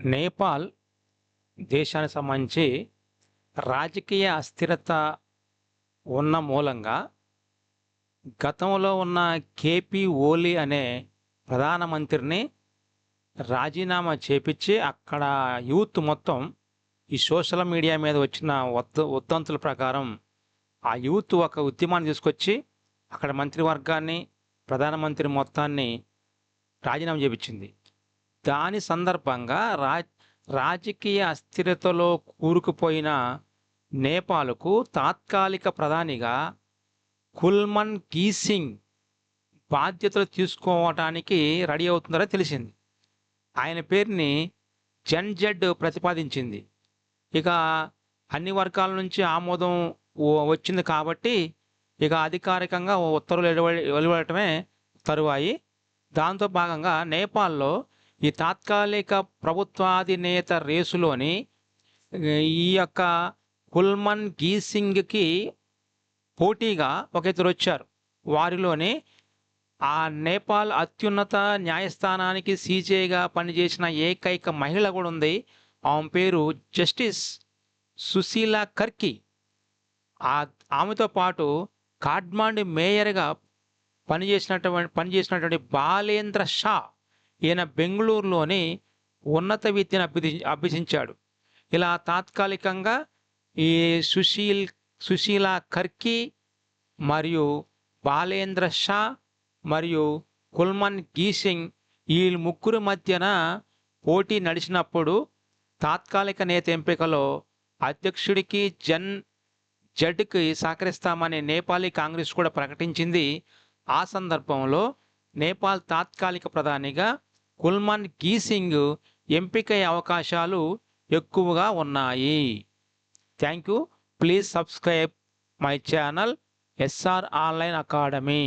నేపాల్ దేశానికి సంబంధించి రాజకీయ అస్థిరత ఉన్న మూలంగా గతంలో ఉన్న కేపీ ఓలీ అనే ప్రధానమంత్రిని రాజీనామా చేపించి అక్కడ యూత్ మొత్తం ఈ సోషల్ మీడియా మీద వచ్చిన ఉద్దంతుల ప్రకారం ఆ యూత్ ఒక ఉద్యమాన్ని తీసుకొచ్చి అక్కడ మంత్రివర్గాన్ని ప్రధానమంత్రి మొత్తాన్ని రాజీనామా చేపించింది. దాని సందర్భంగా రాజకీయ అస్థిరతలో కూరుకుపోయిన నేపాల్కు తాత్కాలిక ప్రధానిగా కుల్మన్ గీసింగ్ బాధ్యతలు తీసుకోవటానికి రెడీ అవుతుందని తెలిసింది. ఆయన పేరుని జన్జెడ్ ప్రతిపాదించింది. ఇక అన్ని వర్గాల నుంచి ఆమోదం వచ్చింది కాబట్టి ఇక అధికారికంగా ఉత్తర్వులు వెలువడటమే తరువాయి. దాంతో భాగంగా నేపాల్లో ఈ తాత్కాలిక ప్రభుత్వాధినేత రేసులోని ఈ యొక్క కుల్మన్ గీసింగ్కి పోటీగా ఒక ఇద్దరు వచ్చారు. వారిలోని ఆ నేపాల్ అత్యున్నత న్యాయస్థానానికి సీజేగా పనిచేసిన ఏకైక మహిళ కూడా ఉంది. ఆమె పేరు జస్టిస్ సుశీలా కర్కి. ఆమెతో పాటు కాఠ్మాండు మేయర్గా పనిచేసినటువంటి బాలేంద్ర షా, ఈయన బెంగళూరులోని ఉన్నత విద్యను అభ్యసించాడు. ఇలా తాత్కాలికంగా ఈ సుశీలా కర్కి మరియు బాలేంద్ర షా మరియు కుల్మన్ గీసింగ్ ఈ ముగ్గురు మధ్యన పోటీ నడిచినప్పుడు తాత్కాలిక నేత ఎంపికలో అధ్యక్షుడికి జడ్కి సహకరిస్తామని నేపాలీ కాంగ్రెస్ కూడా ప్రకటించింది. ఆ సందర్భంలో నేపాల్ తాత్కాలిక ప్రధానిగా కుల్మన్ గీసింగ్ ఎంపికయ్యే అవకాశాలు ఎక్కువగా ఉన్నాయి. Thank you. Please subscribe my channel S R online academy.